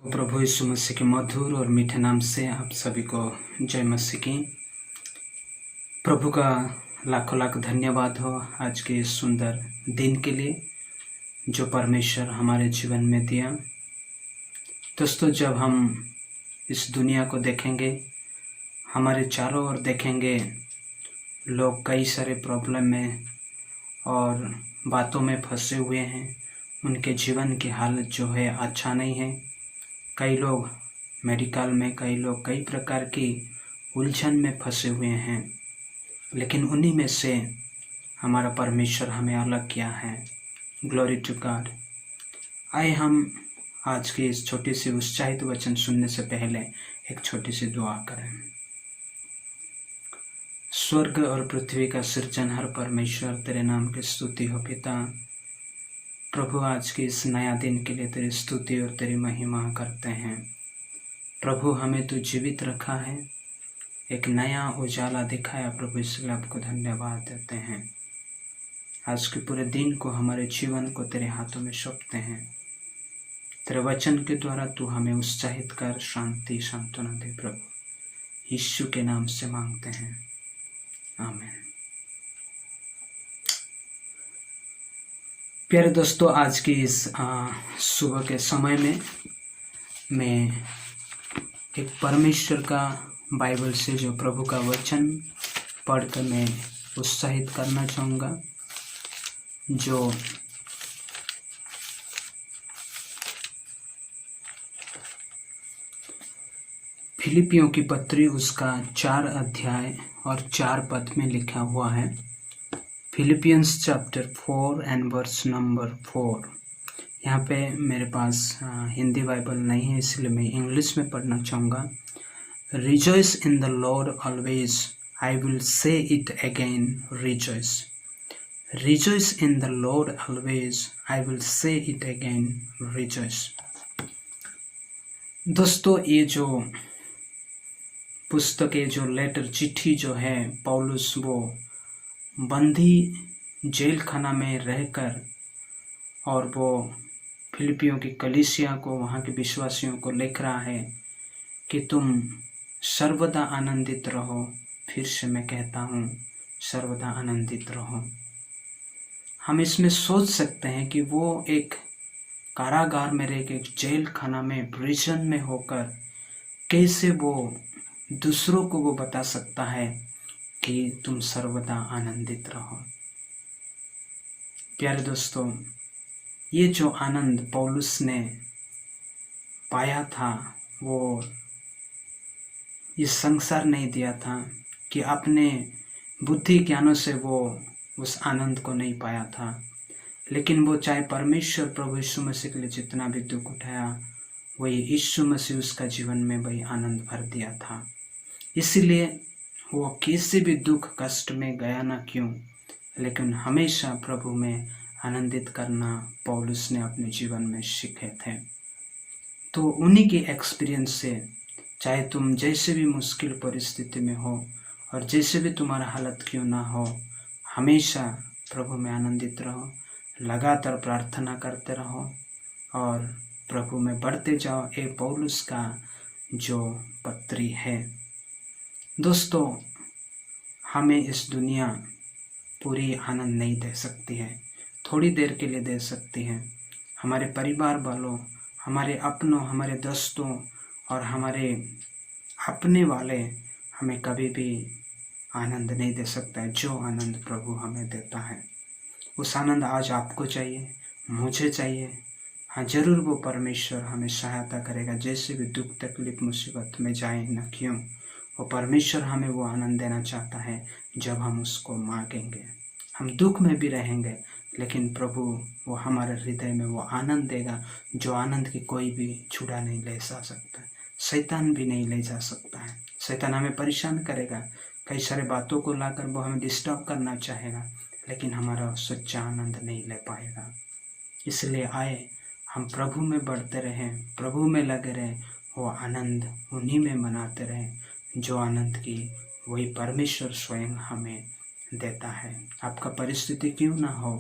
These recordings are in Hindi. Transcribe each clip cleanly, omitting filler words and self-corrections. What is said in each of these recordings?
प्रभु यीशु मसीह के मधुर और मीठे नाम से आप सभी को जय मसीह की। प्रभु का लाखों लाख धन्यवाद हो आज के इस सुंदर दिन के लिए जो परमेश्वर हमारे जीवन में दिया। दोस्तों, जब हम इस दुनिया को देखेंगे, हमारे चारों ओर देखेंगे, लोग कई सारे प्रॉब्लम में और बातों में फंसे हुए हैं। उनके जीवन की हालत जो है अच्छा नहीं है। कई लोग मेडिकल में, कई लोग कई प्रकार की उलझन में फंसे हुए हैं, लेकिन उन्हीं में से हमारा परमेश्वर हमें अलग किया है। Glory to God. आइए हम आज की इस छोटी सी उत्साहित वचन सुनने से पहले एक छोटी सी दुआ करें। स्वर्ग और पृथ्वी का सृजनहार परमेश्वर, तेरे नाम की स्तुति हो पिता। प्रभु, आज के इस नया दिन के लिए तेरी स्तुति और तेरी महिमा करते हैं। प्रभु, हमें तू जीवित रखा है, एक नया उजाला दिखाया प्रभु, इसलिए आपको धन्यवाद देते हैं। आज के पूरे दिन को, हमारे जीवन को तेरे हाथों में सौंपते हैं। तेरे वचन के द्वारा तू हमें उत्साहित कर, शांति सांत्वना दे प्रभु। यीशु के नाम से मांगते हैं, आमीन। प्यारे दोस्तों, आज की इस सुबह के समय में मैं एक परमेश्वर का बाइबल से जो प्रभु का वचन पढ़कर मैं उत्साहित करना चाहूँगा, जो फिलिपियों की पत्री उसका 4 अध्याय और 4 पद में लिखा हुआ है। Philippians chapter 4 and verse number 4। यहाँ पे मेरे पास हिंदी बाइबल नहीं है, इसलिए मैं इंग्लिश में पढ़ना चाहूँगा। Rejoice in the Lord always, I will say it again, rejoice. Rejoice in the Lord always, I will say it again, rejoice. दोस्तों, ये जो पुस्तकें, जो लेटर, चिट्ठी जो है, पौलुस वो बंदी जेल खाना में रहकर और वो फिलिपियों की कलीसिया को, वहाँ के विश्वासियों को लिख रहा है कि तुम सर्वदा आनंदित रहो। फिर से मैं कहता हूँ, सर्वदा आनंदित रहो। हम इसमें सोच सकते हैं कि वो एक कारागार में रह के, एक जेल खाना में, प्रिजन में होकर कैसे वो दूसरों को वो बता सकता है कि तुम सर्वदा आनंदित रहो। प्यारे दोस्तों, ये जो आनंद पौलुस ने पाया था, वो ये संसार नहीं दिया था, कि अपने बुद्धि ज्ञानों से वो उस आनंद को नहीं पाया था। लेकिन वो चाहे परमेश्वर प्रभु यीशु मसीह के लिए जितना भी दुख उठाया, वही यीशु मसीह उसका जीवन में वही आनंद भर दिया था। इसीलिए वो किसी भी दुख कष्ट में गया ना क्यों, लेकिन हमेशा प्रभु में आनंदित करना पौलुस ने अपने जीवन में सीखे थे। तो उन्हीं के एक्सपीरियंस से, चाहे तुम जैसे भी मुश्किल परिस्थिति में हो और जैसे भी तुम्हारा हालत क्यों ना हो, हमेशा प्रभु में आनंदित रहो, लगातार प्रार्थना करते रहो और प्रभु में बढ़ते जाओ। ये पौलुस का जो पत्री है। दोस्तों, हमें इस दुनिया पूरी आनंद नहीं दे सकती है, थोड़ी देर के लिए दे सकती है। हमारे परिवार वालों, हमारे अपनों, हमारे दोस्तों और हमारे अपने वाले हमें कभी भी आनंद नहीं दे सकता है जो आनंद प्रभु हमें देता है। उस आनंद आज आपको चाहिए, मुझे चाहिए। हाँ, जरूर वो परमेश्वर हमें सहायता करेगा। जैसे भी दुख तकलीफ मुसीबत में जाए ना क्यों, वो परमेश्वर हमें वो आनंद देना चाहता है जब हम उसको मांगेंगे। हम दुख में भी रहेंगे, लेकिन प्रभु वो हमारे हृदय में वो आनंद देगा, जो आनंद की कोई भी छुड़ा नहीं ले जा सकता, शैतान भी नहीं ले जा सकता है। शैतान हमें परेशान करेगा, कई सारे बातों को लाकर वो हमें डिस्टर्ब करना चाहेगा, लेकिन हमारा सच्चा आनंद नहीं ले पाएगा। इसलिए आए हम प्रभु में बढ़ते रहें, प्रभु में लगे रहें, वो आनंद उन्हीं में मनाते रहें जो आनंद की वही परमेश्वर स्वयं हमें देता है। आपका परिस्थिति क्यों ना हो,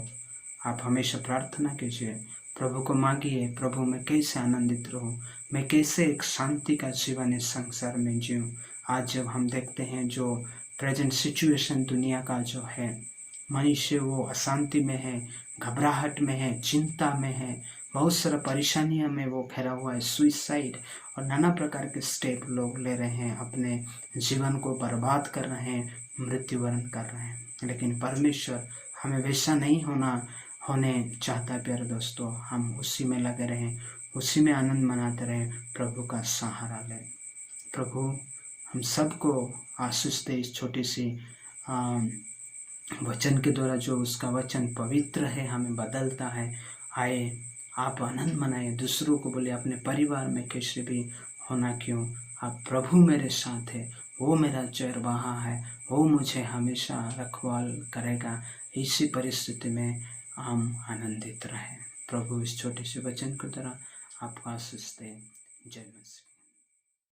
आप हमेशा प्रार्थना कीजिए, प्रभु को मांगिए, प्रभु मैं कैसे आनंदित रहूं, मैं कैसे एक शांति का जीवन इस संसार में जीऊं। आज जब हम देखते हैं जो प्रेजेंट सिचुएशन दुनिया का जो है, मनुष्य वो अशांति में है, घबराहट में है, चिंता में है, बहुत सारा परेशानियों में वो घिरा हुआ है, सुइसाइड और नाना प्रकार के स्टेप लोग ले रहे हैं, अपने जीवन को बर्बाद कर रहे हैं, मृत्युवरण कर रहे हैं। लेकिन परमेश्वर हमें वैसा नहीं होने चाहता। प्यारे दोस्तों, हम उसी में लगे रहें, उसी में आनंद मनाते रहें, प्रभु का सहारा लें। प्रभु हम सबको आशीष दे इस छोटी सी वचन के द्वारा, जो उसका वचन पवित्र है, हमें बदलता है। आए आप आनंद मनाए, दूसरों को बोले अपने परिवार में कैसे भी होना क्यों, आप प्रभु मेरे साथ है, वो मेरा चरवाहा है, वो मुझे हमेशा रखवाल करेगा। इसी परिस्थिति में हम आनंदित रहें। प्रभु इस छोटे से वचन के द्वारा आपको आशीष दे। जय मसीह।